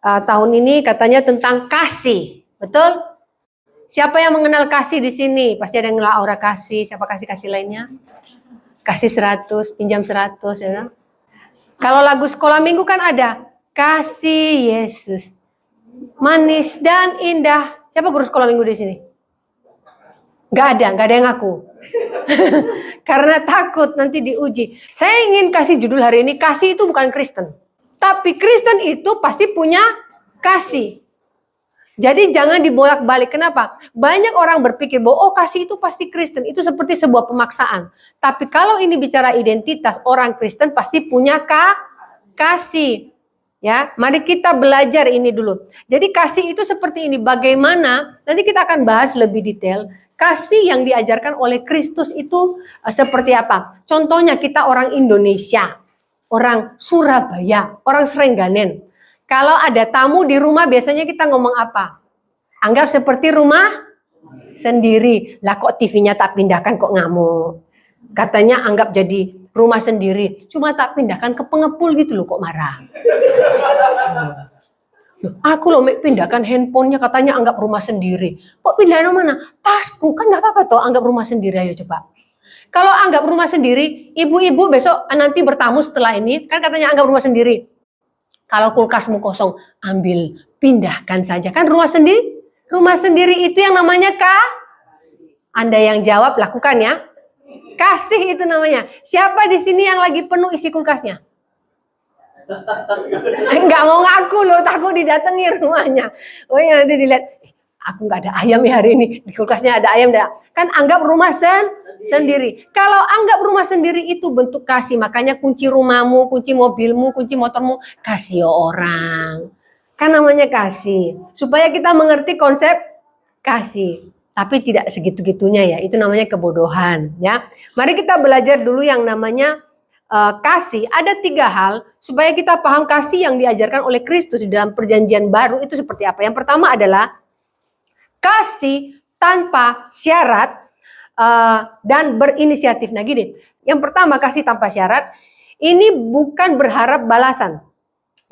tahun ini katanya tentang kasih. Betul? Siapa yang mengenal kasih di sini? Pasti ada yang mengenal aura kasih. Siapa kasih-kasih lainnya? Kasih 100, pinjam 100. Ya. Kalau lagu sekolah minggu kan ada. Kasih Yesus. Manis dan indah. Siapa guru sekolah minggu di sini? Gak ada yang ngaku. Karena takut nanti diuji. Saya ingin kasih judul hari ini, kasih itu bukan Kristen. Tapi Kristen itu pasti punya kasih. Jadi jangan dibolak-balik. Kenapa? Banyak orang berpikir bahwa kasih itu pasti Kristen. Itu seperti sebuah pemaksaan. Tapi kalau ini bicara identitas, orang Kristen pasti punya kasih. Ya, mari kita belajar ini dulu. Jadi kasih itu seperti ini. Bagaimana? Nanti kita akan bahas lebih detail. Kasih yang diajarkan oleh Kristus itu seperti apa? Contohnya kita orang Indonesia, orang Surabaya, orang Srengganen. Kalau ada tamu di rumah biasanya kita ngomong apa? Anggap seperti rumah sendiri. Lah kok TV-nya tak pindahkan kok ngamuk. Katanya anggap jadi rumah sendiri. Cuma tak pindahkan ke pengepul gitu loh kok marah. Aku loh pindahkan handphonenya katanya anggap rumah sendiri. Kok pindahin mana? Tasku kan nggak apa-apa toh anggap rumah sendiri ayo coba. Kalau anggap rumah sendiri, ibu-ibu besok nanti bertamu setelah ini kan katanya anggap rumah sendiri. Kalau kulkasmu kosong, ambil pindahkan saja kan rumah sendiri. Rumah sendiri itu yang namanya Anda yang jawab lakukan ya. Kasih itu namanya. Siapa di sini yang lagi penuh isi kulkasnya? Enggak mau ngaku loh, takut didatangi rumahnya. Oh ya nanti dilihat, aku nggak ada ayam ya hari ini, di kulkasnya ada ayam dah. Kan anggap rumah sendiri. Kalau anggap rumah sendiri itu bentuk kasih, makanya kunci rumahmu, kunci mobilmu, kunci motormu, kasih orang. Kan namanya kasih. Supaya kita mengerti konsep kasih. Tapi tidak segitu-gitunya ya, itu namanya kebodohan ya. Mari kita belajar dulu yang namanya kasih. Ada 3 hal supaya kita paham kasih yang diajarkan oleh Kristus di dalam perjanjian baru itu seperti apa. Yang pertama adalah kasih tanpa syarat dan berinisiatif. Nah gini, yang pertama kasih tanpa syarat, ini bukan berharap balasan.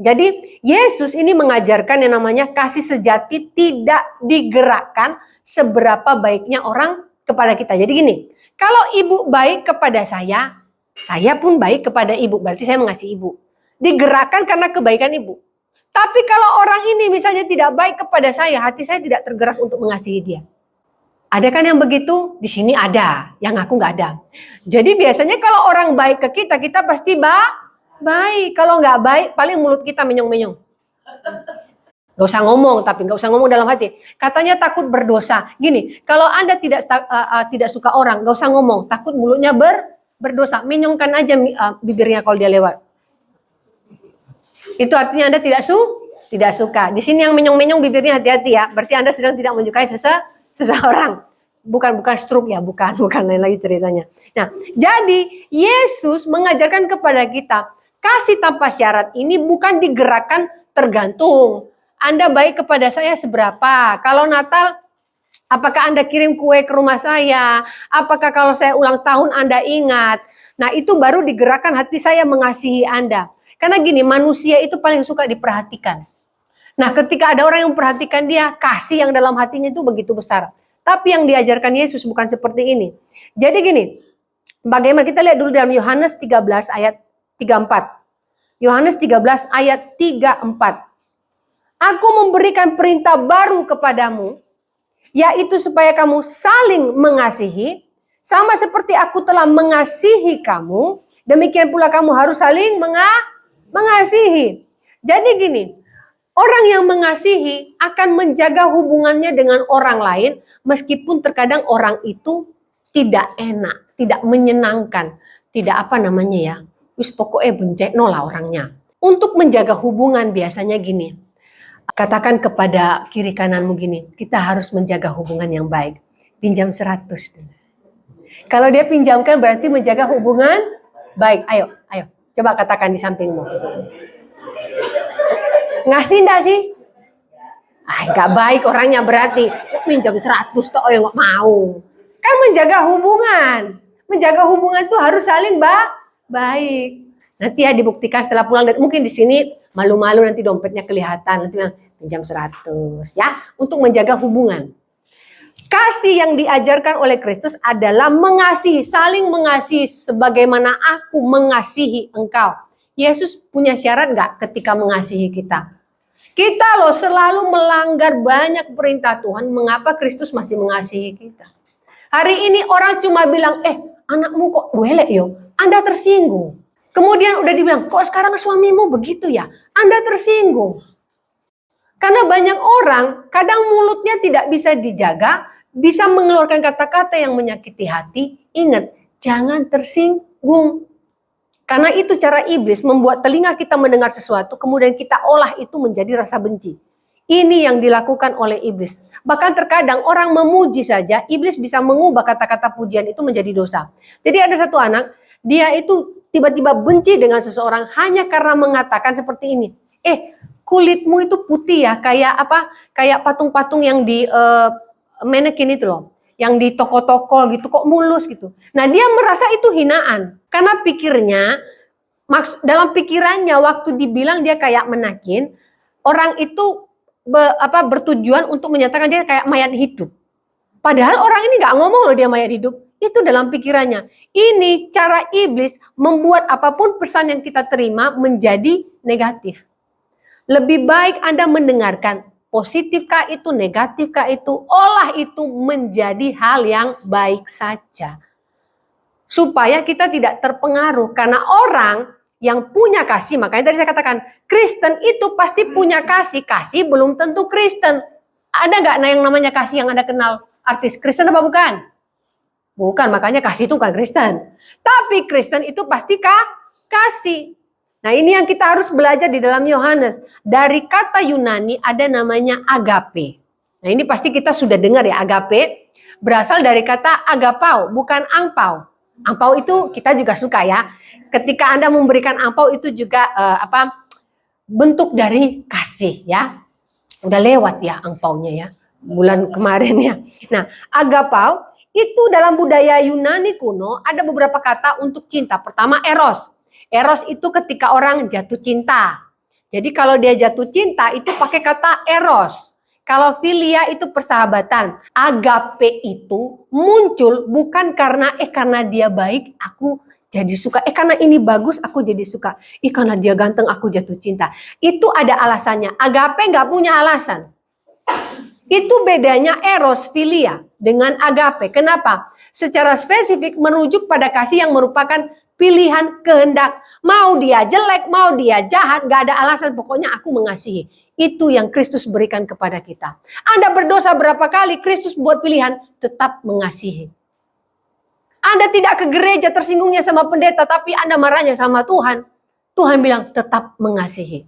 Jadi Yesus ini mengajarkan yang namanya kasih sejati tidak digerakkan seberapa baiknya orang kepada kita. Jadi gini, kalau ibu baik kepada saya pun baik kepada ibu, berarti saya mengasihi ibu. Digerakkan karena kebaikan ibu. Tapi kalau orang ini misalnya tidak baik kepada saya, hati saya tidak tergerak untuk mengasihi dia. Ada kan yang begitu? Di sini ada, yang aku nggak ada. Jadi biasanya kalau orang baik ke kita, kita pasti baik. Kalau nggak baik, paling mulut kita menyong-menyong. Gak usah ngomong, tapi gak usah ngomong dalam hati. Katanya takut berdosa. Gini, kalau Anda tidak suka orang, gak usah ngomong. Takut mulutnya berdosa. Menyongkan aja bibirnya kalau dia lewat. Itu artinya Anda tidak suka. Di sini yang menyong-menyong bibirnya hati-hati ya. Berarti Anda sedang tidak menyukai seseorang. Bukan stroke ya, bukan lain lagi ceritanya. Nah, jadi Yesus mengajarkan kepada kita kasih tanpa syarat ini bukan digerakkan tergantung. Anda baik kepada saya seberapa? Kalau Natal, apakah Anda kirim kue ke rumah saya? Apakah kalau saya ulang tahun Anda ingat? Nah itu baru digerakkan hati saya mengasihi Anda. Karena gini, manusia itu paling suka diperhatikan. Nah ketika ada orang yang memperhatikan dia, kasih yang dalam hatinya itu begitu besar. Tapi yang diajarkan Yesus bukan seperti ini. Jadi gini, bagaimana kita lihat dulu dalam Yohanes 13 ayat 34. Yohanes 13 ayat 34. Aku memberikan perintah baru kepadamu, yaitu supaya kamu saling mengasihi, sama seperti aku telah mengasihi kamu, demikian pula kamu harus saling mengasihi. Jadi gini, orang yang mengasihi akan menjaga hubungannya dengan orang lain, meskipun terkadang orang itu tidak enak, tidak menyenangkan, tidak wis pokoknya bencekno lah orangnya. Untuk menjaga hubungan biasanya gini, katakan kepada kiri kananmu gini, kita harus menjaga hubungan yang baik. Pinjam 100. Kalau dia pinjamkan berarti menjaga hubungan baik. Ayo. Coba katakan di sampingmu. Ngasih enggak sih? Enggak baik orangnya berarti. Pinjam 100 toh yang enggak mau. Kan menjaga hubungan. Menjaga hubungan itu harus saling baik. Nanti ya dibuktikan setelah pulang dari mungkin di sini Malu-malu nanti dompetnya kelihatan, nanti bilang pinjam 100 ya, untuk menjaga hubungan. Kasih yang diajarkan oleh Kristus adalah mengasihi, saling mengasihi sebagaimana aku mengasihi engkau. Yesus punya syarat nggak ketika mengasihi kita? Kita loh selalu melanggar banyak perintah Tuhan, mengapa Kristus masih mengasihi kita? Hari ini orang cuma bilang, anakmu kok welek yo, Anda tersinggung. Kemudian udah dibilang, kok sekarang suamimu begitu ya, Anda tersinggung. Karena banyak orang, kadang mulutnya tidak bisa dijaga, bisa mengeluarkan kata-kata yang menyakiti hati. Ingat, jangan tersinggung. Karena itu cara iblis membuat telinga kita mendengar sesuatu, kemudian kita olah itu menjadi rasa benci. Ini yang dilakukan oleh iblis. Bahkan terkadang orang memuji saja, iblis bisa mengubah kata-kata pujian itu menjadi dosa. Jadi ada satu anak, dia itu tiba-tiba benci dengan seseorang hanya karena mengatakan seperti ini. Kulitmu itu putih ya, kayak apa? Kayak patung-patung yang di manekin itu loh, yang di toko-toko gitu, kok mulus gitu. Nah dia merasa itu hinaan, karena pikirnya, dalam pikirannya waktu dibilang dia kayak menakin, orang itu bertujuan untuk menyatakan dia kayak mayat hidup. Padahal orang ini nggak ngomong loh dia mayat hidup, itu dalam pikirannya. Ini cara iblis membuat apapun pesan yang kita terima menjadi negatif. Lebih baik Anda mendengarkan, positifkah itu, negatifkah itu, olah itu menjadi hal yang baik saja. Supaya kita tidak terpengaruh. Karena orang yang punya kasih, makanya tadi saya katakan, Kristen itu pasti punya kasih. Kasih belum tentu Kristen. Ada nggak yang namanya kasih yang Anda kenal artis Kristen apa bukan? Bukan, makanya kasih itu bukan Kristen. Tapi Kristen itu pasti kasih. Nah ini yang kita harus belajar di dalam Yohanes. Dari kata Yunani ada namanya agape. Nah ini pasti kita sudah dengar ya, agape. Berasal dari kata agapau, bukan angpau. Angpau itu kita juga suka ya. Ketika Anda memberikan angpau itu juga bentuk dari kasih ya. Udah lewat ya angpaunya ya. Bulan kemarin ya. Nah agapau itu dalam budaya Yunani kuno ada beberapa kata untuk cinta. Pertama eros. Eros itu ketika orang jatuh cinta. Jadi kalau dia jatuh cinta itu pakai kata eros. Kalau filia itu persahabatan. Agape itu muncul bukan karena karena dia baik aku jadi suka. Karena ini bagus aku jadi suka. Karena dia ganteng aku jatuh cinta. Itu ada alasannya. Agape nggak punya alasan. Itu bedanya eros filia dengan agape. Kenapa? Secara spesifik merujuk pada kasih yang merupakan pilihan kehendak. Mau dia jelek, mau dia jahat, gak ada alasan. Pokoknya aku mengasihi. Itu yang Kristus berikan kepada kita. Anda berdosa berapa kali, Kristus buat pilihan, tetap mengasihi. Anda tidak ke gereja tersinggungnya sama pendeta, tapi Anda marahnya sama Tuhan. Tuhan bilang tetap mengasihi.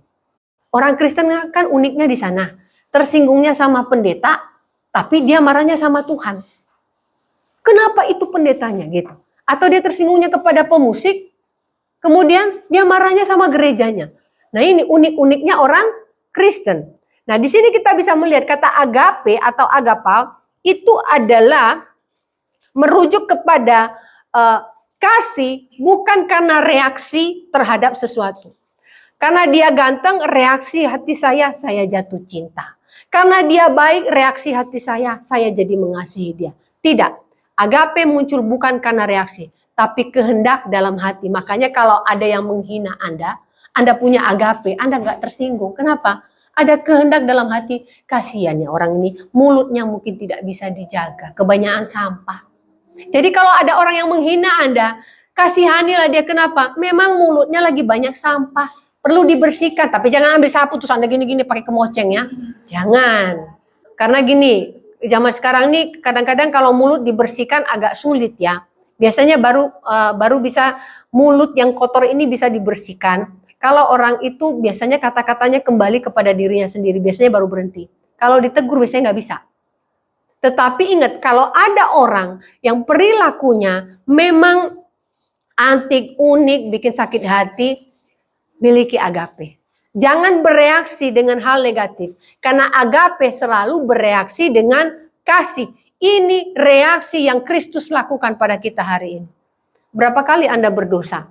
Orang Kristen kan uniknya di sana. Tersinggungnya sama pendeta, tapi dia marahnya sama Tuhan. Kenapa itu pendetanya gitu? Atau dia tersinggungnya kepada pemusik, kemudian dia marahnya sama gerejanya. Nah ini unik-uniknya orang Kristen. Nah di sini kita bisa melihat kata agape atau agapau itu adalah merujuk kepada kasih bukan karena reaksi terhadap sesuatu. Karena dia ganteng, reaksi hati saya jatuh cinta. Karena dia baik, reaksi hati saya jadi mengasihi dia. Tidak. Agape muncul bukan karena reaksi, tapi kehendak dalam hati. Makanya kalau ada yang menghina Anda punya agape, Anda nggak tersinggung. Kenapa? Ada kehendak dalam hati. Kasihan ya orang ini, mulutnya mungkin tidak bisa dijaga. Kebanyakan sampah. Jadi kalau ada orang yang menghina Anda, kasihanilah dia. Kenapa? Memang mulutnya lagi banyak sampah. Perlu dibersihkan, tapi jangan ambil sapu terus Anda gini-gini pakai kemoceng ya. Jangan. Karena gini, zaman sekarang nih kadang-kadang kalau mulut dibersihkan agak sulit ya. Biasanya baru bisa mulut yang kotor ini bisa dibersihkan. Kalau orang itu biasanya kata-katanya kembali kepada dirinya sendiri, biasanya baru berhenti. Kalau ditegur biasanya nggak bisa. Tetapi ingat, kalau ada orang yang perilakunya memang antik, unik, bikin sakit hati, miliki agape. Jangan bereaksi dengan hal negatif. Karena agape selalu bereaksi dengan kasih. Ini reaksi yang Kristus lakukan pada kita hari ini. Berapa kali Anda berdosa?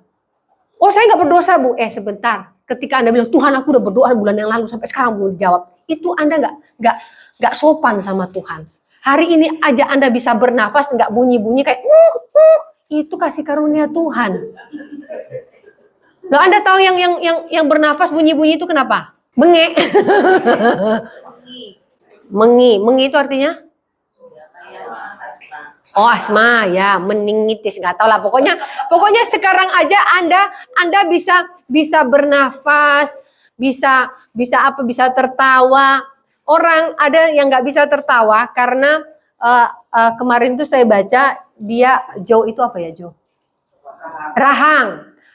Oh saya nggak berdosa Bu. Sebentar. ketika Anda bilang, Tuhan aku udah berdoa bulan yang lalu sampai sekarang belum dijawab. Itu Anda nggak sopan sama Tuhan. Hari ini aja Anda bisa bernafas, nggak bunyi-bunyi kayak itu kasih karunia Tuhan. Loh, Anda tahu yang bernafas bunyi-bunyi itu kenapa? Bengek. Mengi itu artinya? Oh, asma ya, meningitis, nggak tahu lah. Pokoknya sekarang aja Anda bisa bernafas, bisa tertawa. Orang ada yang nggak bisa tertawa karena kemarin tuh saya baca dia Jo itu apa ya Jo?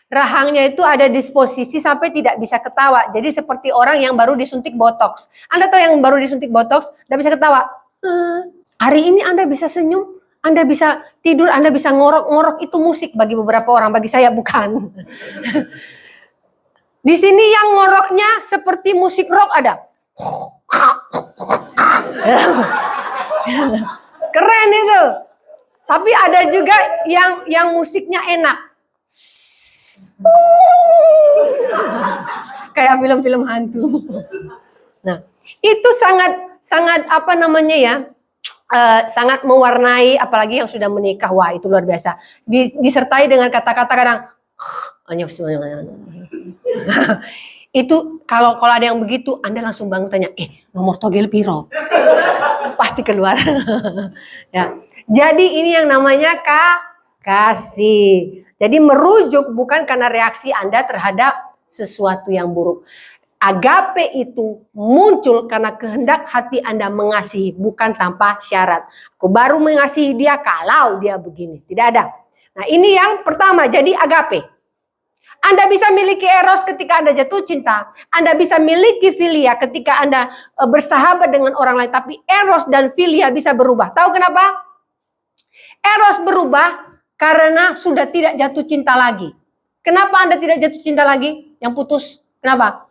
Rahangnya itu ada disposisi sampai tidak bisa ketawa. Jadi seperti orang yang baru disuntik botox. Anda tahu yang baru disuntik botox, tidak bisa ketawa. Hari ini Anda bisa senyum, Anda bisa tidur, Anda bisa ngorok-ngorok, itu musik bagi beberapa orang, bagi saya bukan. Di sini yang ngoroknya seperti musik rock ada. Keren itu. Tapi ada juga yang musiknya enak. Kayak film-film hantu. Nah, itu sangat apa namanya ya? Sangat mewarnai, apalagi yang sudah menikah. Wah, itu luar biasa. Disertai dengan kata-kata kadang itu kalau ada yang begitu, Anda langsung bangun tanya, nomor togel piro? Pasti keluar. Ya. Jadi ini yang namanya kasih. Jadi merujuk bukan karena reaksi Anda terhadap sesuatu yang buruk. Agape itu muncul karena kehendak hati Anda mengasihi, bukan tanpa syarat. Aku baru mengasihi dia kalau dia begini. Tidak ada. Nah, ini yang pertama, jadi agape. Anda bisa miliki eros ketika Anda jatuh cinta. Anda bisa miliki filia ketika Anda bersahabat dengan orang lain. Tapi eros dan filia bisa berubah. Tahu kenapa? Eros berubah karena sudah tidak jatuh cinta lagi. Kenapa Anda tidak jatuh cinta lagi? Yang putus. Kenapa?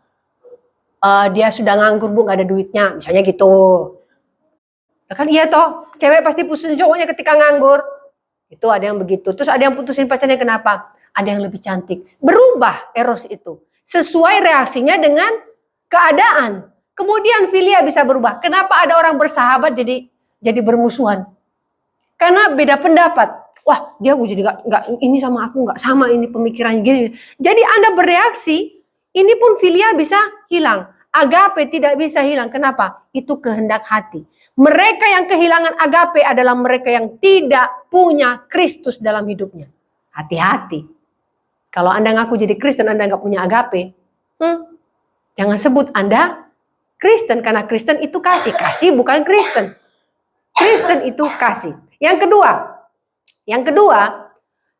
Dia sudah nganggur, Bu, nggak ada duitnya. Misalnya gitu. Ya kan iya toh. Cewek pasti putusin cowoknya ketika nganggur. Itu ada yang begitu. Terus ada yang putusin pacarnya kenapa? Ada yang lebih cantik. Berubah eros itu. Sesuai reaksinya dengan keadaan. Kemudian filia bisa berubah. Kenapa ada orang bersahabat jadi bermusuhan? Karena beda pendapat. Wah, dia jadi nggak ini sama aku, nggak sama ini pemikirannya gini. Jadi Anda bereaksi, ini pun filia bisa hilang. Agape tidak bisa hilang. Kenapa? Itu kehendak hati. Mereka yang kehilangan agape adalah mereka yang tidak punya Kristus dalam hidupnya. Hati-hati. Kalau Anda ngaku jadi Kristen, Anda nggak punya agape, jangan sebut Anda Kristen, karena Kristen itu kasih. Kasih bukan Kristen. Kristen itu kasih. Yang kedua,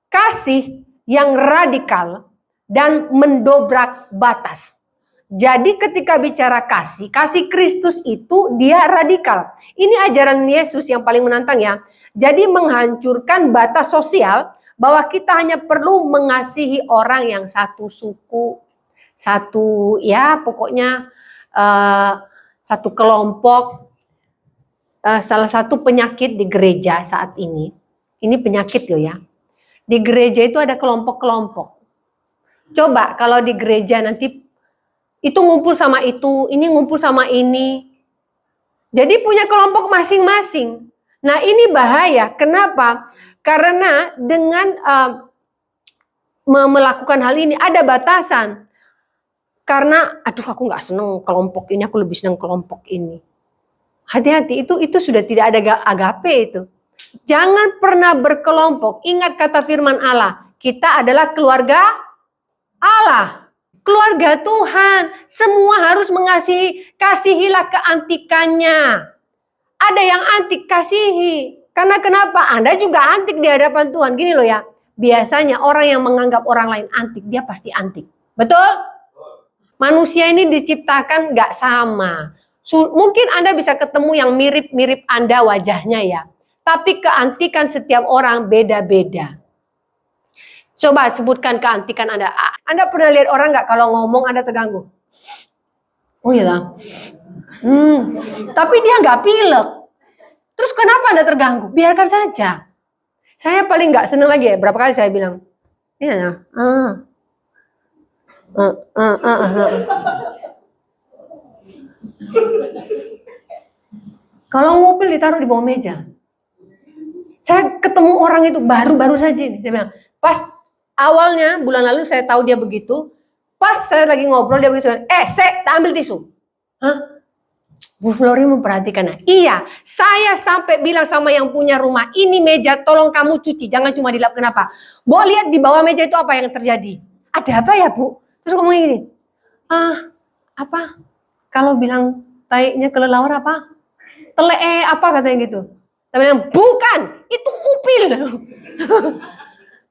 kasih yang radikal dan mendobrak batas. Jadi ketika bicara kasih Kristus itu dia radikal. Ini ajaran Yesus yang paling menantang ya. Jadi menghancurkan batas sosial, bahwa kita hanya perlu mengasihi orang yang satu suku, satu ya pokoknya satu kelompok. Salah satu penyakit di gereja saat ini penyakit loh ya. Di gereja itu ada kelompok-kelompok. Coba kalau di gereja nanti itu ngumpul sama itu, ini ngumpul sama ini. Jadi punya kelompok masing-masing. Nah ini bahaya. Kenapa? Karena dengan melakukan hal ini ada batasan. Karena aduh aku nggak seneng kelompok ini, aku lebih seneng kelompok ini. Hati-hati, itu sudah tidak ada agape itu. Jangan pernah berkelompok. Ingat kata firman Allah, kita adalah keluarga Allah. Keluarga Tuhan. Semua harus mengasihi. Kasihilah keantikannya. Ada yang antik, kasihi. Karena kenapa? Anda juga antik di hadapan Tuhan. Gini loh ya, biasanya orang yang menganggap orang lain antik, dia pasti antik. Betul? Manusia ini diciptakan gak sama. Mungkin Anda bisa ketemu yang mirip-mirip Anda wajahnya ya. Tapi keantikan setiap orang beda-beda. Coba sebutkan keantikan Anda. Anda pernah lihat orang gak kalau ngomong Anda terganggu? Oh iya lah. Tapi dia gak pilek. Terus kenapa Anda terganggu? Biarkan saja. Saya paling gak seneng lagi ya. Berapa kali saya bilang. Iya. Kalau ngupil ditaruh di bawah meja. Saya ketemu orang itu baru-baru saja. Dia bilang, pas awalnya bulan lalu saya tahu dia begitu. Pas saya lagi ngobrol dia begitu. Tak ambil tisu. Hah? Bu Flori memperhatikan. Iya, saya sampai bilang sama yang punya rumah, ini meja tolong kamu cuci, jangan cuma dilap. Kenapa? Bu lihat di bawah meja itu apa yang terjadi? Ada apa ya Bu? Terus ngomong gini, apa? Kalau bilang taiknya kelelawar apa? Apa katanya gitu. Tapi bilang, bukan, itu upil.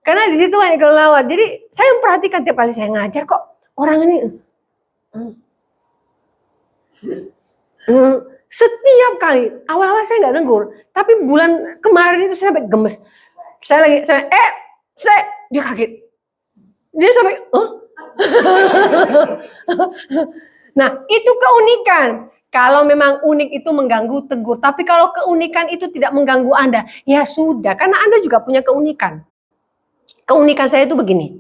Karena di situ banyak kelelawar. Jadi saya memperhatikan tiap kali saya ngajar kok orang ini. Setiap kali, awal-awal saya nggak negur, tapi bulan kemarin itu saya sampai gemes. Dia kaget. Dia sampai, Nah, itu keunikan. Kalau memang unik itu mengganggu, tegur. Tapi kalau keunikan itu tidak mengganggu Anda, ya sudah. Karena Anda juga punya keunikan. Keunikan saya itu begini.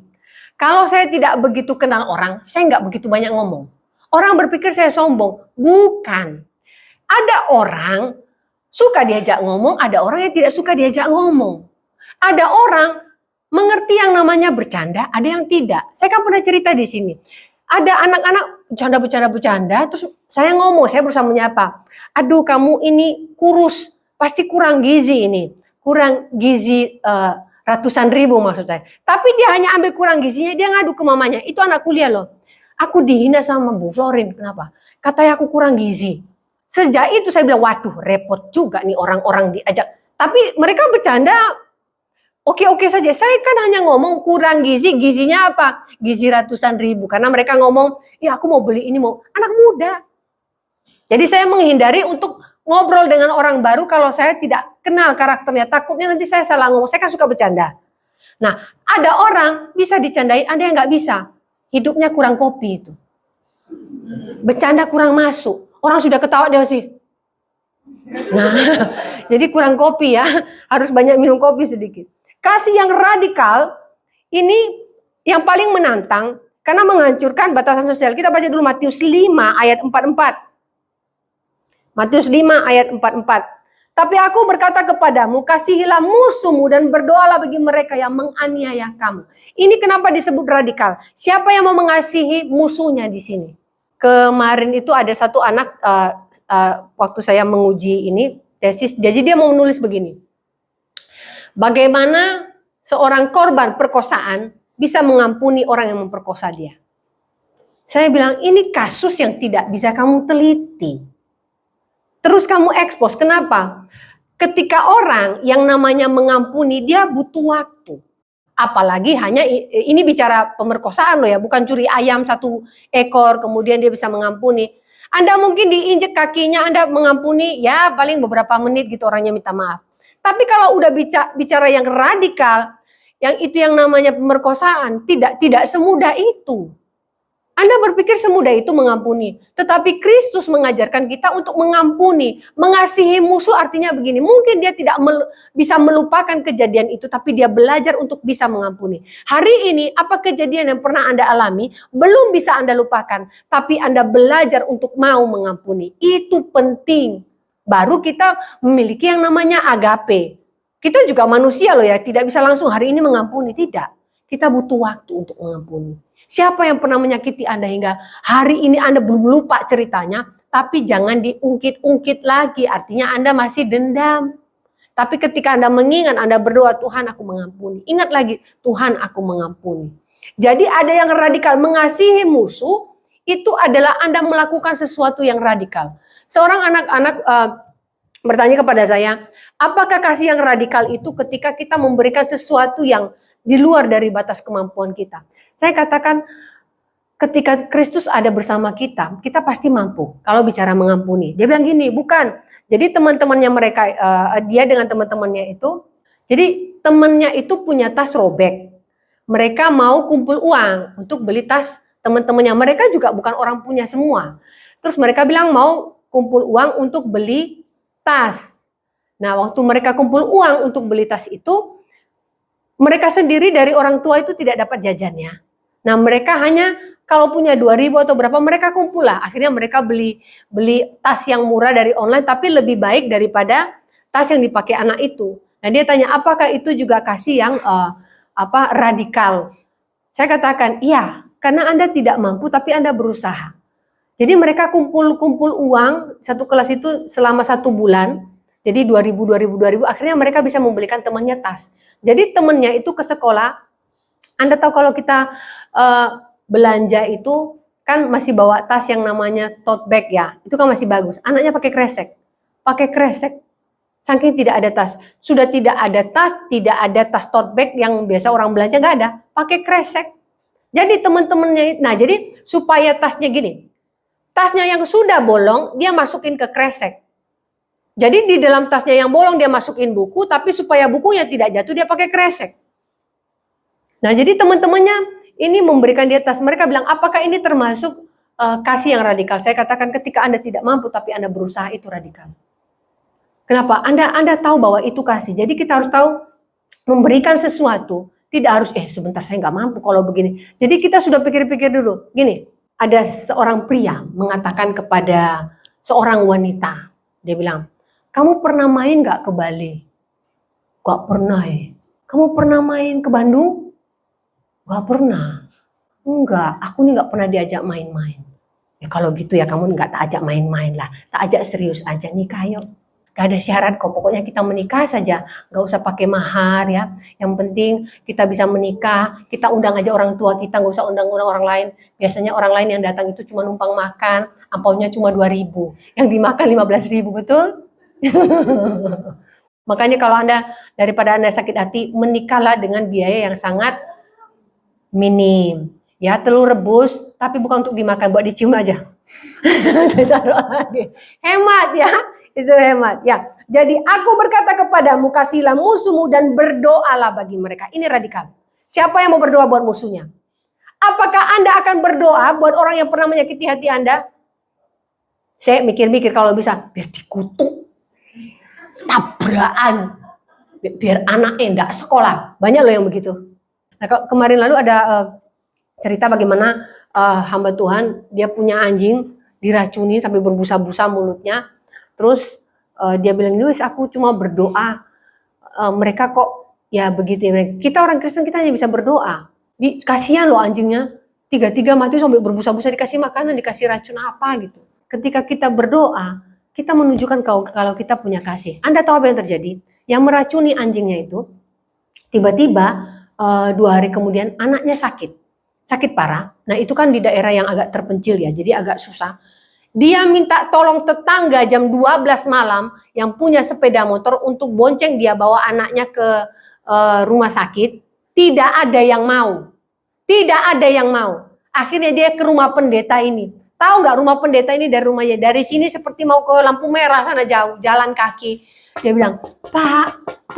Kalau saya tidak begitu kenal orang, saya nggak begitu banyak ngomong. Orang berpikir saya sombong. Bukan. Ada orang suka diajak ngomong, ada orang yang tidak suka diajak ngomong. Ada orang mengerti yang namanya bercanda, ada yang tidak. Saya kan pernah cerita di sini. Ada anak-anak bercanda, terus saya ngomong, saya berusaha menyapa. Aduh, kamu ini kurus, pasti kurang gizi ini. Kurang gizi ratusan ribu maksud saya. Tapi dia hanya ambil kurang gizinya, dia ngadu ke mamanya. Itu anak kuliah loh. Aku dihina sama Bu Florin, kenapa? Katanya aku kurang gizi. Sejak itu saya bilang, waduh repot juga nih orang-orang diajak. Tapi mereka bercanda, oke-oke saja. Saya kan hanya ngomong kurang gizi, gizinya apa? Gizi ratusan ribu. Karena mereka ngomong, ya aku mau beli ini, mau anak muda. Jadi saya menghindari untuk ngobrol dengan orang baru kalau saya tidak kenal karakternya. Takutnya nanti saya salah ngomong, saya kan suka bercanda. Nah, ada orang bisa dicandai, ada yang nggak bisa. Hidupnya kurang kopi itu. Bercanda kurang masuk. Orang sudah ketawa dia masih. Nah, jadi kurang kopi ya. Harus banyak minum kopi sedikit. Kasih yang radikal, ini yang paling menantang. Karena menghancurkan batasan sosial. Kita baca dulu Matius 5 ayat 44. Matius 5 ayat 44. Tapi aku berkata kepadamu, kasihilah musuhmu dan berdoalah bagi mereka yang menganiaya kamu. Ini kenapa disebut radikal? Siapa yang mau mengasihi musuhnya di sini? Kemarin itu ada satu anak, waktu saya menguji ini, tesis, jadi dia mau menulis begini. Bagaimana seorang korban perkosaan bisa mengampuni orang yang memperkosa dia? Saya bilang, ini kasus yang tidak bisa kamu teliti. Terus kamu ekspos, kenapa? Ketika orang yang namanya mengampuni, dia butuh waktu. Apalagi hanya, ini bicara pemerkosaan loh ya, bukan curi ayam 1 ekor, kemudian dia bisa mengampuni. Anda mungkin diinjek kakinya, Anda mengampuni, ya paling beberapa menit gitu orangnya minta maaf. Tapi kalau udah bicara yang radikal, yang itu yang namanya pemerkosaan, tidak semudah itu. Anda berpikir semudah itu mengampuni. Tetapi Kristus mengajarkan kita untuk mengampuni. Mengasihi musuh artinya begini. Mungkin dia tidak bisa melupakan kejadian itu. Tapi dia belajar untuk bisa mengampuni. Hari ini apa kejadian yang pernah Anda alami. Belum bisa Anda lupakan. Tapi Anda belajar untuk mau mengampuni. Itu penting. Baru kita memiliki yang namanya agape. Kita juga manusia loh ya. Tidak bisa langsung hari ini mengampuni. Tidak. Kita butuh waktu untuk mengampuni. Siapa yang pernah menyakiti Anda hingga hari ini Anda belum lupa ceritanya, tapi jangan diungkit-ungkit lagi, artinya Anda masih dendam. Tapi ketika Anda mengingat, Anda berdoa, Tuhan aku mengampuni. Ingat lagi, Tuhan aku mengampuni. Jadi ada yang radikal, mengasihi musuh, itu adalah Anda melakukan sesuatu yang radikal. Seorang anak-anak bertanya kepada saya, apakah kasih yang radikal itu ketika kita memberikan sesuatu yang di luar dari batas kemampuan kita? Saya katakan ketika Kristus ada bersama kita, kita pasti mampu kalau bicara mengampuni. Dia bilang gini, bukan. Jadi teman-temannya mereka, dia dengan teman-temannya itu, jadi temannya itu punya tas robek. Mereka mau kumpul uang untuk beli tas teman-temannya. Mereka juga bukan orang punya semua. Terus mereka bilang mau kumpul uang untuk beli tas. Nah, waktu mereka kumpul uang untuk beli tas itu, mereka sendiri dari orang tua itu tidak dapat jajannya. Nah, mereka hanya Kalau punya 2.000 atau berapa, mereka kumpul lah. Akhirnya mereka beli tas yang murah dari online, tapi lebih baik daripada tas yang dipakai anak itu. Nah dia tanya, apakah itu juga kasih yang radikal? Saya katakan, iya, karena Anda tidak mampu, tapi Anda berusaha. Jadi mereka kumpul uang satu kelas itu selama 1 bulan. Jadi 2.000, akhirnya mereka bisa membelikan temannya tas. Jadi temannya itu ke sekolah. Anda tahu kalau kita belanja itu kan masih bawa tas yang namanya tote bag ya. Itu kan masih bagus. Anaknya pakai kresek. Pakai kresek. Saking tidak ada tas. Sudah tidak ada tas tote bag yang biasa orang belanja, nggak ada. Pakai kresek. Jadi teman-temannya, nah jadi supaya tasnya gini. Tasnya yang sudah bolong, dia masukin ke kresek. Jadi di dalam tasnya yang bolong dia masukin buku, tapi supaya bukunya tidak jatuh dia pakai kresek. Nah jadi teman-temannya ini memberikan dia tas. Mereka bilang, apakah ini termasuk kasih yang radikal? Saya katakan ketika Anda tidak mampu tapi Anda berusaha, itu radikal. Kenapa? Anda tahu bahwa itu kasih. Jadi kita harus tahu memberikan sesuatu. Tidak harus, sebentar saya nggak mampu kalau begini. Jadi kita sudah pikir-pikir dulu. Gini, ada seorang pria mengatakan kepada seorang wanita. Dia bilang, kamu pernah main nggak ke Bali? Gak pernah ya. Kamu pernah main ke Bandung? Gak pernah. Enggak, aku nih gak pernah diajak main-main. Ya kalau gitu ya kamu gak tak ajak main-main lah. Tak ajak serius aja, nikah yuk. Gak ada syarat kok, pokoknya kita menikah saja. Gak usah pakai mahar ya. Yang penting kita bisa menikah, kita undang aja orang tua kita, gak usah undang-undang orang lain. Biasanya orang lain yang datang itu cuma numpang makan, ampaunya cuma 2.000. Yang dimakan 15.000, betul? Makanya kalau daripada Anda sakit hati, menikahlah dengan biaya yang sangat minim. Ya, telur rebus, tapi bukan untuk dimakan, buat dicium aja. Hemat ya, itu hemat. Ya, jadi aku berkata kepadamu, kasihilah musuhmu dan berdoalah bagi mereka. Ini radikal. Siapa yang mau berdoa buat musuhnya? Apakah Anda akan berdoa buat orang yang pernah menyakiti hati Anda? Saya mikir-mikir kalau bisa, biar dikutuk. Tabrakan. Biar anaknya enggak sekolah. Banyak loh yang begitu. Nah, kemarin lalu ada cerita bagaimana hamba Tuhan, dia punya anjing, diracuni sampai berbusa-busa mulutnya. Terus dia bilang, Luis, aku cuma berdoa. Mereka kok ya begitu. Kita orang Kristen, kita hanya bisa berdoa. Kasihan loh anjingnya, 3 mati sampai berbusa-busa, dikasih makanan, dikasih racun apa gitu. Ketika kita berdoa, kita menunjukkan kalau kita punya kasih. Anda tahu apa yang terjadi? Yang meracuni anjingnya itu, tiba-tiba 2 hari kemudian anaknya sakit parah. Nah itu kan di daerah yang agak terpencil ya, jadi agak susah. Dia minta tolong tetangga jam 12 malam yang punya sepeda motor untuk bonceng dia bawa anaknya ke rumah sakit. Tidak ada yang mau. Tidak ada yang mau. Akhirnya dia ke rumah pendeta ini. Tahu nggak rumah pendeta ini dari rumahnya? Dari sini seperti mau ke lampu merah sana jauh, jalan kaki. Dia bilang, Pak,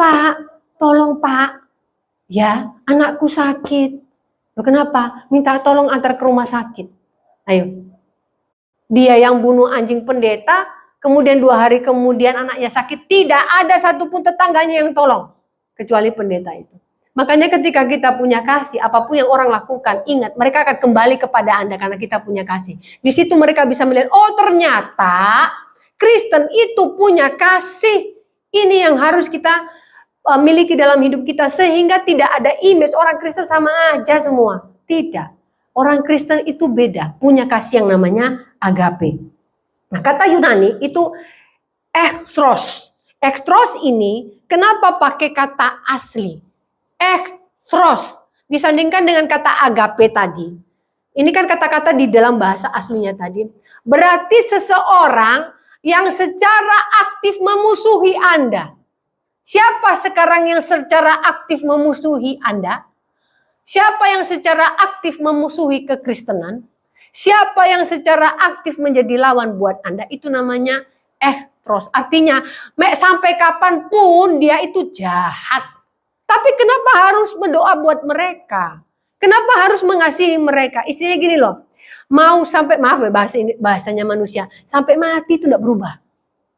tolong Pak. Ya, anakku sakit. Loh, kenapa? Minta tolong antar ke rumah sakit. Ayo. Dia yang bunuh anjing pendeta, kemudian 2 hari kemudian anaknya sakit. Tidak ada satupun tetangganya yang tolong. Kecuali pendeta itu. Makanya ketika kita punya kasih, apapun yang orang lakukan, ingat mereka akan kembali kepada Anda karena kita punya kasih. Di situ mereka bisa melihat, oh ternyata Kristen itu punya kasih. Ini yang harus kita miliki dalam hidup kita sehingga tidak ada image orang Kristen sama aja semua. Tidak. Orang Kristen itu beda, punya kasih yang namanya agape. Nah, kata Yunani itu ekstros. Ekstros ini kenapa pakai kata asli? Ekstros disandingkan dengan kata agape tadi. Ini kan kata-kata di dalam bahasa aslinya tadi. Berarti seseorang yang secara aktif memusuhi Anda. Siapa sekarang yang secara aktif memusuhi Anda? Siapa yang secara aktif memusuhi kekristenan? Siapa yang secara aktif menjadi lawan buat Anda? Itu namanya ekstros. Artinya, sampai kapanpun dia itu jahat. Tapi kenapa harus berdoa buat mereka? Kenapa harus mengasihi mereka? Istilahnya gini loh. Mau sampai, maaf ya bahasanya manusia, sampai mati itu tidak berubah.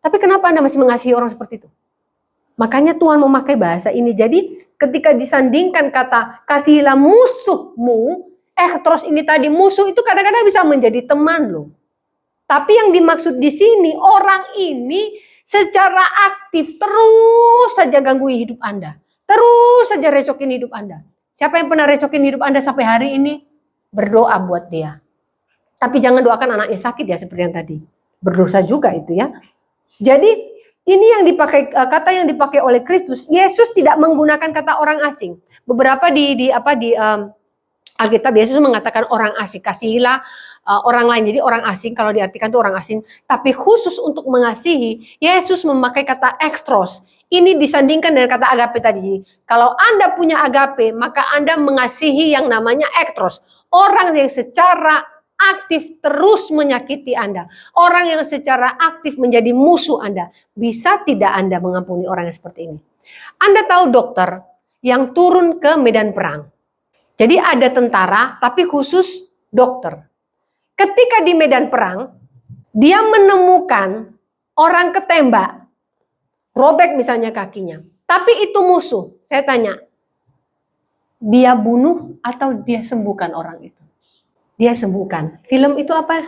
Tapi kenapa Anda masih mengasihi orang seperti itu? Makanya Tuhan memakai bahasa ini. Jadi ketika disandingkan kata kasihilah musuhmu, terus ini tadi musuh itu kadang-kadang bisa menjadi teman loh. Tapi yang dimaksud di sini orang ini secara aktif terus saja ganggu hidup Anda. Terus saja recokin hidup Anda. Siapa yang pernah recokin hidup Anda sampai hari ini? Berdoa buat dia. Tapi jangan doakan anaknya sakit ya seperti yang tadi. Berdosa juga itu ya. Jadi ini yang dipakai kata yang dipakai oleh Kristus. Yesus tidak menggunakan kata orang asing. Beberapa di Alkitab Yesus mengatakan orang asing. Kasihilah orang lain. Jadi orang asing kalau diartikan itu orang asing. Tapi khusus untuk mengasihi, Yesus memakai kata ekstros. Ini disandingkan dengan kata agape tadi. Kalau Anda punya agape, maka Anda mengasihi yang namanya ektros. Orang yang secara aktif terus menyakiti Anda. Orang yang secara aktif menjadi musuh Anda. Bisa tidak Anda mengampuni orang yang seperti ini? Anda tahu dokter yang turun ke medan perang. Jadi ada tentara, tapi khusus dokter. Ketika di medan perang, dia menemukan orang ketembak, robek misalnya kakinya. Tapi itu musuh. Saya tanya, dia bunuh atau dia sembuhkan orang itu? Dia sembuhkan. Film itu apa?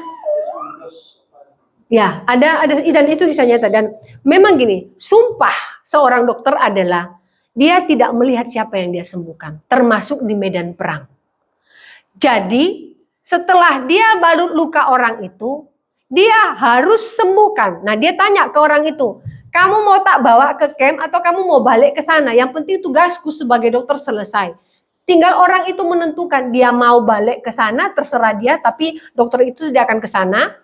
Ya, ada dan itu bisa nyata. Dan memang gini, sumpah seorang dokter adalah dia tidak melihat siapa yang dia sembuhkan, termasuk di medan perang. Jadi, setelah dia balut luka orang itu, dia harus sembuhkan. Nah, dia tanya ke orang itu, kamu mau tak bawa ke camp atau kamu mau balik ke sana? Yang penting tugasku sebagai dokter selesai. Tinggal orang itu menentukan dia mau balik ke sana, terserah dia, tapi dokter itu tidak akan ke sana.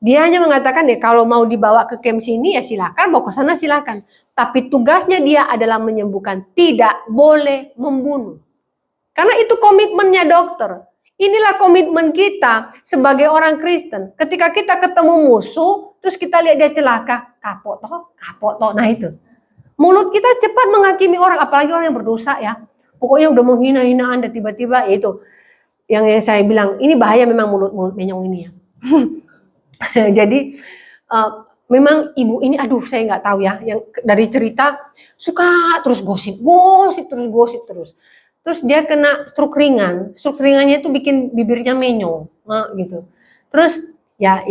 Dia hanya mengatakan ya kalau mau dibawa ke camp sini ya silakan, mau ke sana silakan. Tapi tugasnya dia adalah menyembuhkan, tidak boleh membunuh. Karena itu komitmennya dokter. Inilah komitmen kita sebagai orang Kristen. Ketika kita ketemu musuh, terus kita lihat dia celaka, kapok toh. Nah itu. Mulut kita cepat menghakimi orang, apalagi orang yang berdosa ya. Pokoknya udah menghina-hina Anda tiba-tiba, ya itu. Yang saya bilang, ini bahaya memang mulut menyong ini ya. Jadi memang ibu ini, aduh saya nggak tahu ya, yang dari cerita suka terus gosip terus. Terus dia kena stroke ringan, ringannya itu bikin bibirnya menyong, gitu. Terus ya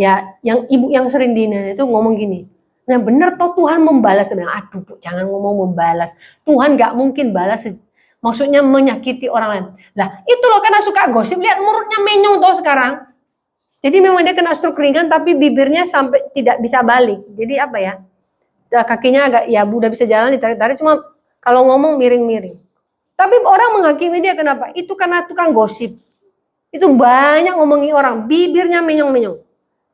yang ibu yang sering dihina itu ngomong gini, nah bener toh Tuhan membalas. Aduh Bu, jangan ngomong membalas, Tuhan nggak mungkin balas, maksudnya menyakiti orang lain. Lah itu loh karena suka gosip, lihat mulutnya menyong toh sekarang. Jadi memang dia kena stroke ringan tapi bibirnya sampai tidak bisa balik. Jadi apa ya? Kakinya agak ya udah bisa jalan ditarik-tarik, cuma kalau ngomong miring-miring. Tapi orang menghakimi dia kenapa? Itu karena tukang gosip. Itu banyak ngomongi orang, bibirnya menyong-menyong.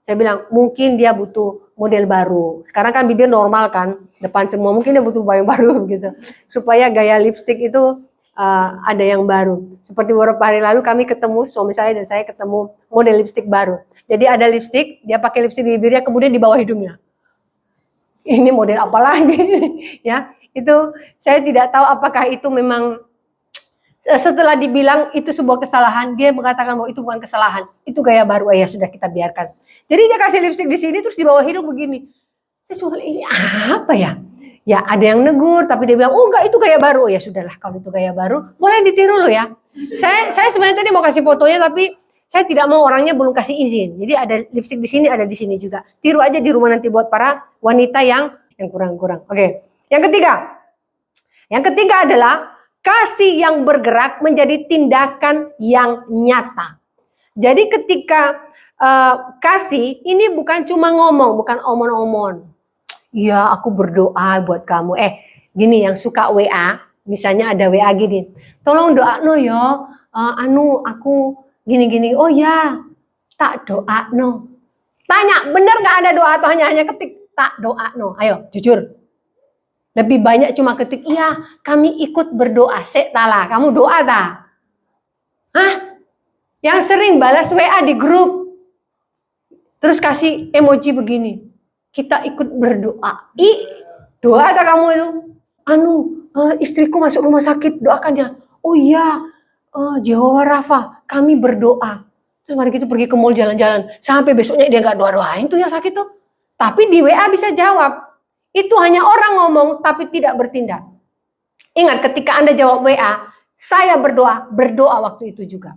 Saya bilang mungkin dia butuh model baru. Sekarang kan bibir normal kan, depan semua, mungkin dia butuh yang baru gitu. Supaya gaya lipstik itu ada yang baru. Seperti beberapa hari lalu kami ketemu, suami saya dan saya ketemu model lipstik baru. Jadi ada lipstik, dia pakai lipstik di bibirnya, kemudian di bawah hidungnya. Ini model apa lagi? Ya, itu saya tidak tahu apakah itu memang setelah dibilang itu sebuah kesalahan, dia mengatakan bahwa itu bukan kesalahan, itu gaya baru. Ya sudah kita biarkan. Jadi dia kasih lipstik di sini terus di bawah hidung begini. Saya cuma ini apa ya? Ya ada yang negur, tapi dia bilang, oh enggak itu gaya baru. Ya sudahlah kalau itu gaya baru, boleh ditiru loh ya. Saya sebenarnya tadi mau kasih fotonya, tapi saya tidak mau, orangnya belum kasih izin. Jadi ada lipstik di sini, ada di sini juga. Tiru aja di rumah nanti buat para wanita yang kurang-kurang. Oke. Yang ketiga adalah kasih yang bergerak menjadi tindakan yang nyata. Jadi ketika kasih ini bukan cuma ngomong, bukan omong-omong. Ya aku berdoa buat kamu. Gini yang suka WA, misalnya ada WA gini. Tolong doa no ya, aku gini-gini. Oh ya, tak doa no. Tanya, benar nggak ada doa atau hanya ketik tak doa no? Ayo, jujur. Lebih banyak cuma ketik, iya kami ikut berdoa. Tala, kamu doa tak? Hah? Yang sering balas WA di grup. Terus kasih emoji begini. Kita ikut berdoa. Doa tak kamu itu? Istriku masuk rumah sakit, doakan dia. Oh iya, Jehovah Rafa, kami berdoa. Terus mari kita pergi ke mall jalan-jalan. Sampai besoknya dia nggak doa-doain tuh yang sakit tuh. Tapi di WA bisa jawab. Itu hanya orang ngomong tapi tidak bertindak. Ingat ketika Anda jawab WA, saya berdoa waktu itu juga.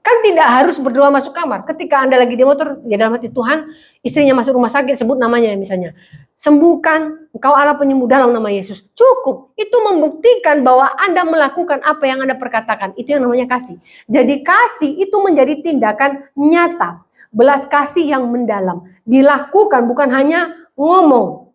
Kan tidak harus berdoa masuk kamar. Ketika Anda lagi di motor, ya dalam hati Tuhan, istrinya masuk rumah sakit, sebut namanya misalnya. Sembuhkan, engkau Allah penyembuh dalam nama Yesus. Cukup. Itu membuktikan bahwa Anda melakukan apa yang Anda perkatakan. Itu yang namanya kasih. Jadi kasih itu menjadi tindakan nyata. Belas kasih yang mendalam. Dilakukan, bukan hanya ngomong.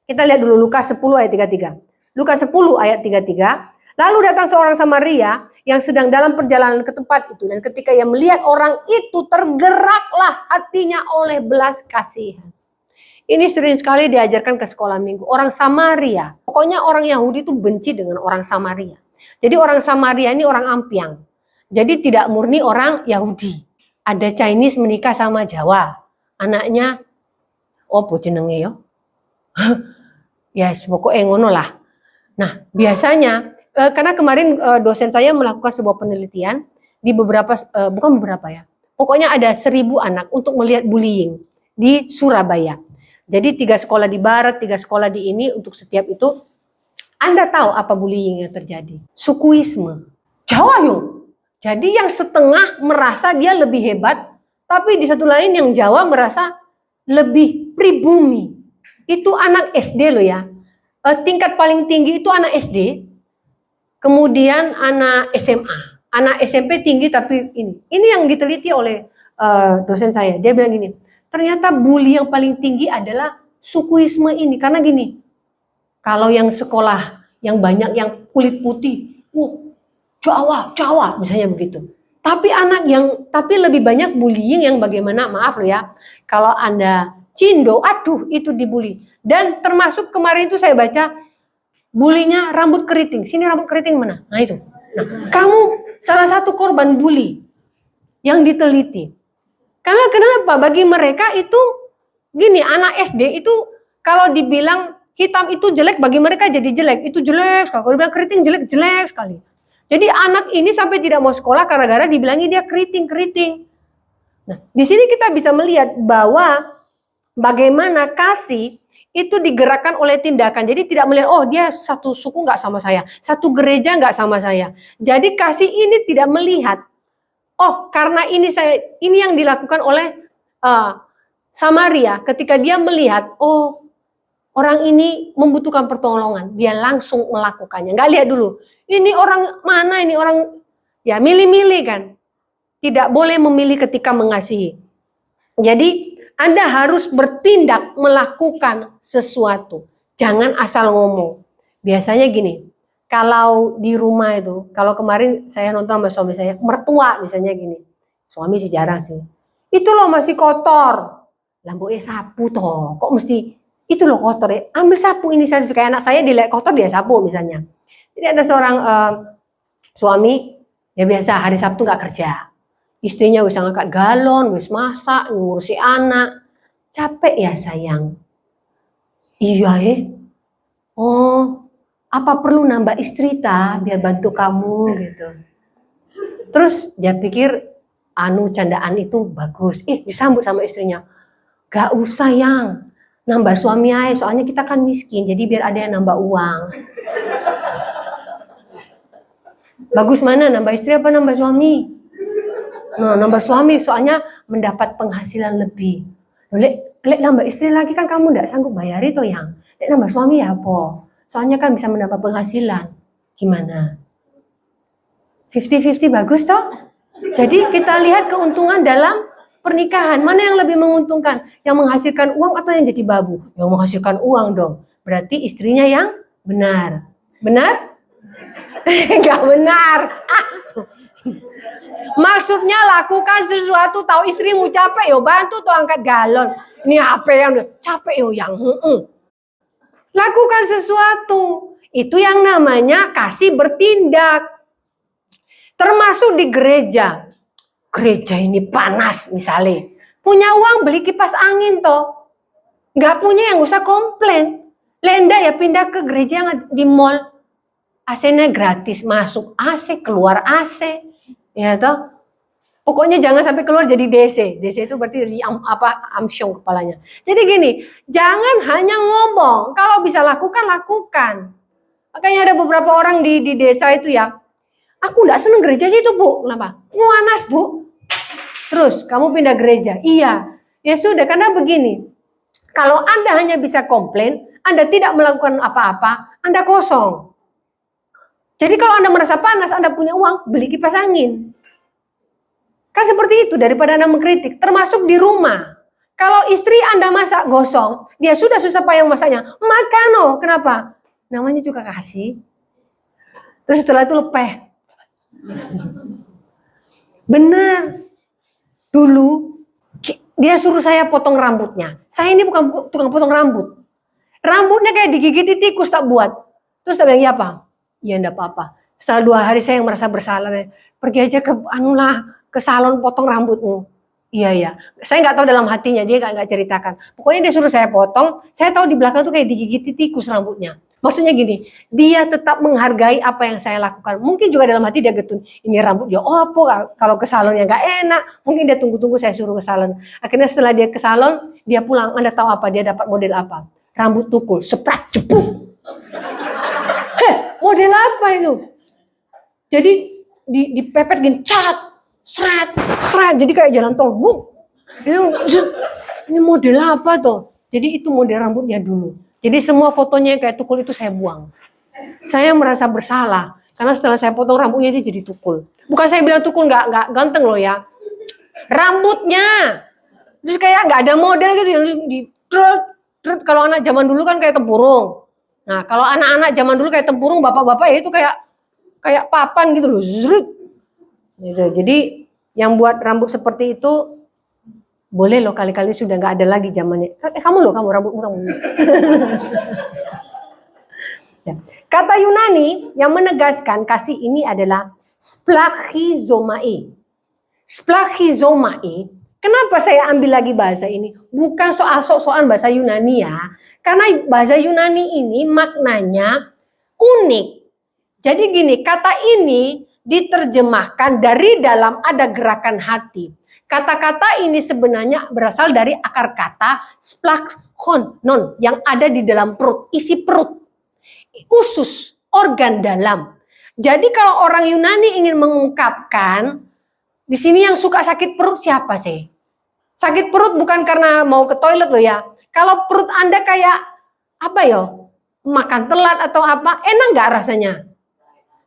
Kita lihat dulu Lukas 10 ayat 33. Lukas 10 ayat 33. Lalu datang seorang Samaria yang sedang dalam perjalanan ke tempat itu. Dan ketika ia melihat orang itu, tergeraklah hatinya oleh belas kasihan. Ini sering sekali diajarkan ke sekolah minggu. Orang Samaria. Pokoknya orang Yahudi itu benci dengan orang Samaria. Jadi orang Samaria ini orang ampiang. Jadi tidak murni orang Yahudi. Ada Chinese menikah sama Jawa. Anaknya, oh jenenge yo. Ya pokoknya ngono lah. Nah biasanya, karena kemarin dosen saya melakukan sebuah penelitian di beberapa, bukan beberapa ya, pokoknya ada 1.000 anak untuk melihat bullying di Surabaya. Jadi 3 sekolah di barat, 3 sekolah di ini, untuk setiap itu, Anda tahu apa bullying yang terjadi? Sukuisme. Jawa yo. Jadi yang setengah merasa dia lebih hebat, tapi di satu lain yang Jawa merasa lebih pribumi. Itu anak SD loh ya. Tingkat paling tinggi itu anak SD, kemudian anak SMA. Anak SMP tinggi tapi ini. Ini yang diteliti oleh dosen saya. Dia bilang gini, ternyata bully yang paling tinggi adalah sukuisme ini. Karena gini, kalau yang sekolah, yang banyak yang kulit putih, Jawa, misalnya begitu. Tapi tapi lebih banyak bullying yang bagaimana, maaf loh ya, kalau Anda Cindo, aduh itu dibully. Dan termasuk kemarin itu saya baca, bulinya rambut keriting. Sini rambut keriting mana? Nah itu. Nah, kamu salah satu korban bully yang diteliti. Karena kenapa? Bagi mereka itu gini, anak SD itu kalau dibilang hitam itu jelek, bagi mereka jadi jelek. Itu jelek sekali. Kalau dibilang keriting jelek sekali. Jadi anak ini sampai tidak mau sekolah gara-gara dibilangi dia keriting. Nah, di sini kita bisa melihat bahwa bagaimana kasih itu digerakkan oleh tindakan. Jadi tidak melihat, oh dia satu suku nggak sama saya, satu gereja nggak sama saya. Jadi kasih ini tidak melihat, oh karena ini yang dilakukan oleh Samaria. Ketika dia melihat, oh orang ini membutuhkan pertolongan, dia langsung melakukannya. Nggak lihat dulu, ini orang mana, ini orang, ya milih-milih kan. Tidak boleh memilih ketika mengasihi. Jadi Anda harus bertindak melakukan sesuatu. Jangan asal ngomong. Biasanya gini, kalau di rumah itu, kalau kemarin saya nonton sama suami saya, mertua misalnya gini. Suami sih jarang sih. Itu loh masih kotor. Lampunya sapu toh. Kok mesti itu loh kotor ya. Ambil sapu ini, kayak anak saya dilihat kotor dia sapu misalnya. Jadi ada seorang suami, ya biasa hari Sabtu nggak kerja. Istrinya wis ngangkat galon, wis masak, ngurusi anak. Capek ya sayang. Iya oh, apa perlu nambah istri ta biar bantu kamu gitu. Terus dia pikir candaan itu bagus. Disambut sama istrinya. Gak usah yang nambah suami aja, soalnya kita kan miskin, jadi biar ada yang nambah uang. Bagus mana, nambah istri apa nambah suami? Nah, nambah suami soalnya mendapat penghasilan lebih. Lek nambah istri lagi kan kamu nggak sanggup bayar itu yang. Lek nambah suami ya apa? Soalnya kan bisa mendapat penghasilan. Gimana? 50-50 bagus toh? Jadi kita lihat keuntungan dalam pernikahan. Mana yang lebih menguntungkan? Yang menghasilkan uang atau yang jadi babu? Yang menghasilkan uang dong. Berarti istrinya yang benar. Benar? Enggak benar. Maksudnya lakukan sesuatu, tahu istrimu capek yo bantu tuh angkat galon. Ini apa yang capek yo yang lakukan sesuatu. Itu yang namanya kasih bertindak. Termasuk di gereja. Gereja ini panas misalnya. Punya uang beli kipas angin toh. Nggak punya yang usah komplain. Lenda ya pindah ke gereja yang di mall. AC-nya gratis, masuk AC, keluar AC. Ya toh. Pokoknya jangan sampai keluar jadi DC. DC itu berarti amsyong kepalanya. Jadi gini, jangan hanya ngomong. Kalau bisa lakukan, lakukan. Makanya ada beberapa orang di desa itu ya. Aku enggak seneng gereja situ, Bu. Kenapa? Panas, Bu. Terus kamu pindah gereja. Iya. Ya sudah, karena begini. Kalau Anda hanya bisa komplain, Anda tidak melakukan apa-apa, Anda kosong. Jadi kalau Anda merasa panas, Anda punya uang, beli kipas angin. Kan seperti itu, daripada Anda mengkritik. Termasuk di rumah. Kalau istri Anda masak gosong, dia sudah susah payah masaknya. Makan loh, kenapa? Namanya juga kasih. Terus setelah itu lepeh. Benar. Dulu dia suruh saya potong rambutnya. Saya ini bukan tukang potong rambut. Rambutnya kayak digigit tikus tak buat. Terus saya bilang, iya apa? Ya enggak apa-apa. Setelah 2 hari saya yang merasa bersalah. Pergi aja ke ke salon potong rambutmu. Iya ya. Saya nggak tahu dalam hatinya, dia nggak ceritakan. Pokoknya dia suruh saya potong. Saya tahu di belakang tuh kayak digigit tikus rambutnya. Maksudnya gini, dia tetap menghargai apa yang saya lakukan. Mungkin juga dalam hati dia getun, ini rambut dia, oh apa kalau ke salonnya nggak enak. Mungkin dia tunggu-tunggu saya suruh ke salon. Akhirnya setelah dia ke salon, dia pulang. Anda tahu apa? Dia dapat model apa? Rambut tukul, seprak, jepuk. Model apa itu? Jadi dipepet gini, cat, seret, jadi kayak jalan tol. Ini model apa tuh? Jadi itu model rambutnya dulu. Jadi semua fotonya kayak tukul itu saya buang. Saya merasa bersalah karena setelah saya potong rambutnya dia jadi tukul. Bukan saya bilang tukul nggak ganteng loh ya. Rambutnya terus kayak nggak ada model gitu yang di kalau anak zaman dulu kan kayak tempurung. Nah kalau anak-anak zaman dulu kayak tempurung, bapak-bapak ya itu kayak papan gitu loh. Zrut. Gitu. Jadi yang buat rambut seperti itu boleh loh, kali-kali sudah nggak ada lagi zamannya. Kamu rambutmu kamu. Ya. Kata Yunani yang menegaskan kasih ini adalah splachizomai. Splachizomai. Kenapa saya ambil lagi bahasa ini? Bukan soal sok-sokan bahasa Yunani ya. Karena bahasa Yunani ini maknanya unik. Jadi gini, kata ini diterjemahkan dari dalam ada gerakan hati. Kata-kata ini sebenarnya berasal dari akar kata splachon yang ada di dalam perut, isi perut, usus, organ dalam. Jadi kalau orang Yunani ingin mengungkapkan, di sini yang suka sakit perut siapa sih? Sakit perut bukan karena mau ke toilet loh ya. Kalau perut Anda kayak apa ya? Makan telat atau apa, enak nggak rasanya?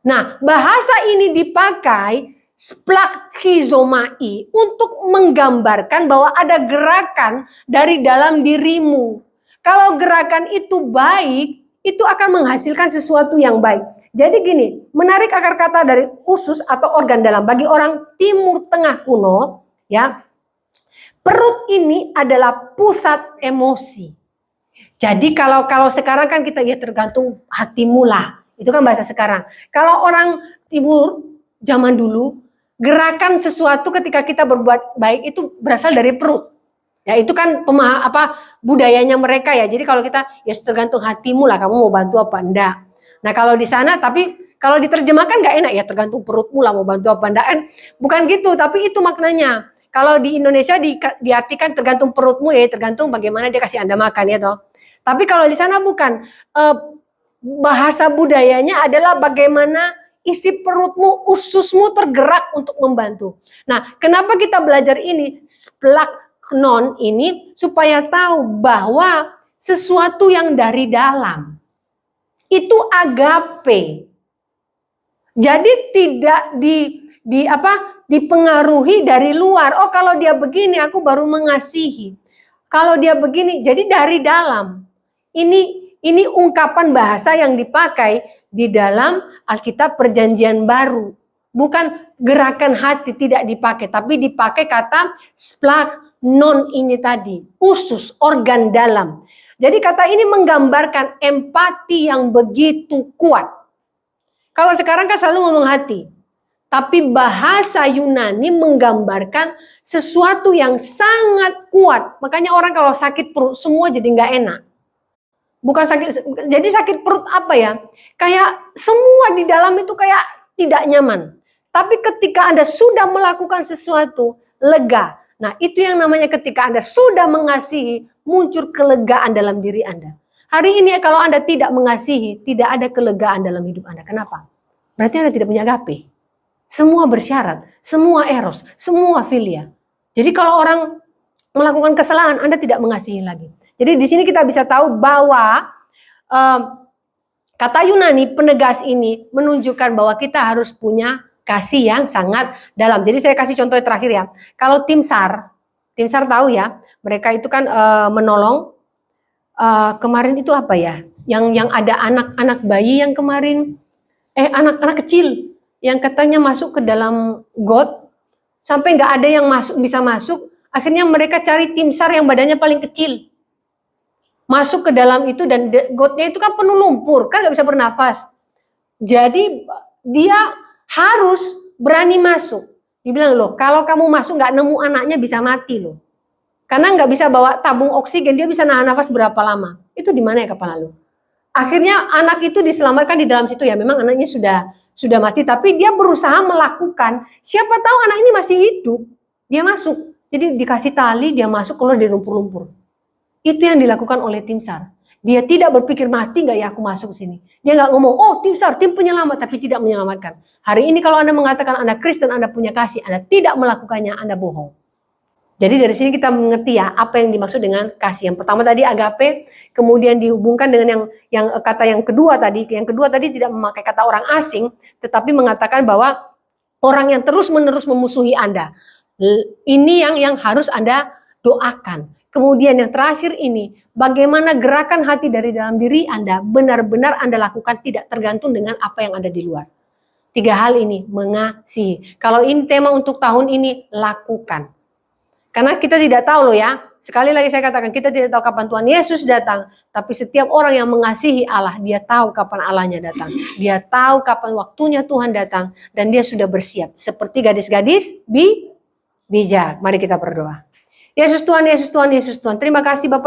Nah, bahasa ini dipakai splachizomai untuk menggambarkan bahwa ada gerakan dari dalam dirimu. Kalau gerakan itu baik, itu akan menghasilkan sesuatu yang baik. Jadi gini, menarik akar kata dari usus atau organ dalam. Bagi orang Timur Tengah kuno, ya, perut ini adalah pusat emosi. Jadi kalau sekarang kan kita ya tergantung hatimu lah. Itu kan bahasa sekarang. Kalau orang Timur zaman dulu, gerakan sesuatu ketika kita berbuat baik itu berasal dari perut. Ya itu kan budayanya mereka ya. Jadi kalau kita ya tergantung hatimu lah, kamu mau bantu apa enggak. Nah kalau di sana, tapi kalau diterjemahkan nggak enak ya, tergantung perutmu lah mau bantu apa enggak kan. Bukan gitu, tapi itu maknanya. Kalau di Indonesia diartikan tergantung perutmu ya, tergantung bagaimana dia kasih Anda makan ya toh. Tapi kalau di sana bukan. Bahasa budayanya adalah bagaimana isi perutmu, ususmu tergerak untuk membantu. Nah, kenapa kita belajar ini? Splachnon ini supaya tahu bahwa sesuatu yang dari dalam itu agape. Jadi tidak dipengaruhi dari luar. Oh, kalau dia begini aku baru mengasihi. Kalau dia begini, jadi dari dalam. Ini ungkapan bahasa yang dipakai di dalam Alkitab Perjanjian Baru. Bukan gerakan hati tidak dipakai, tapi dipakai kata splachnon ini tadi. Usus, organ dalam. Jadi kata ini menggambarkan empati yang begitu kuat. Kalau sekarang kan selalu ngomong hati. Tapi bahasa Yunani menggambarkan sesuatu yang sangat kuat. Makanya orang kalau sakit perut semua jadi nggak enak. Bukan sakit, jadi sakit perut apa ya? Kayak semua di dalam itu kayak tidak nyaman. Tapi ketika Anda sudah melakukan sesuatu, lega. Nah itu yang namanya ketika Anda sudah mengasihi, muncul kelegaan dalam diri Anda. Hari ini kalau Anda tidak mengasihi, tidak ada kelegaan dalam hidup Anda. Kenapa? Berarti Anda tidak punya agape. Semua bersyarat, semua eros, semua filia. Jadi kalau orang melakukan kesalahan, Anda tidak mengasihi lagi. Jadi di sini kita bisa tahu bahwa kata Yunani penegas ini menunjukkan bahwa kita harus punya kasih yang sangat dalam. Jadi saya kasih contoh terakhir ya. Kalau tim SAR tahu ya, mereka itu kan menolong kemarin itu apa ya? Yang ada anak-anak bayi yang kemarin, anak-anak kecil yang katanya masuk ke dalam got sampai nggak ada yang bisa masuk. Akhirnya mereka cari tim SAR yang badannya paling kecil. Masuk ke dalam itu dan gotnya itu kan penuh lumpur, kan nggak bisa bernafas. Jadi dia harus berani masuk. Dibilang loh, kalau kamu masuk nggak nemu anaknya bisa mati loh. Karena nggak bisa bawa tabung oksigen, dia bisa nahan nafas berapa lama. Itu di mana ya kepala lu? Akhirnya anak itu diselamatkan di dalam situ ya. Memang anaknya sudah mati, tapi dia berusaha melakukan. Siapa tahu anak ini masih hidup, dia masuk. Jadi dikasih tali, dia masuk keluar dari lumpur-lumpur. Itu yang dilakukan oleh tim SAR. Dia tidak berpikir mati nggak ya aku masuk ke sini. Dia nggak ngomong, oh tim SAR, tim penyelamat, tapi tidak menyelamatkan. Hari ini kalau Anda mengatakan Anda Kristen, Anda punya kasih, Anda tidak melakukannya, Anda bohong. Jadi dari sini kita mengerti ya apa yang dimaksud dengan kasih. Yang pertama tadi agape, kemudian dihubungkan dengan yang kata yang kedua tadi. Yang kedua tadi tidak memakai kata orang asing, tetapi mengatakan bahwa orang yang terus-menerus memusuhi Anda. Ini yang harus Anda doakan. Kemudian yang terakhir ini, bagaimana gerakan hati dari dalam diri Anda benar-benar Anda lakukan tidak tergantung dengan apa yang ada di luar. 3 hal ini, mengasihi. Kalau ini tema untuk tahun ini, lakukan. Karena kita tidak tahu loh ya, sekali lagi saya katakan kita tidak tahu kapan Tuhan Yesus datang. Tapi setiap orang yang mengasihi Allah, dia tahu kapan Allahnya datang. Dia tahu kapan waktunya Tuhan datang. Dan dia sudah bersiap. Seperti gadis-gadis bijak. Mari kita berdoa. Yesus Tuhan, Yesus Tuhan, Yesus Tuhan. Terima kasih Bapak.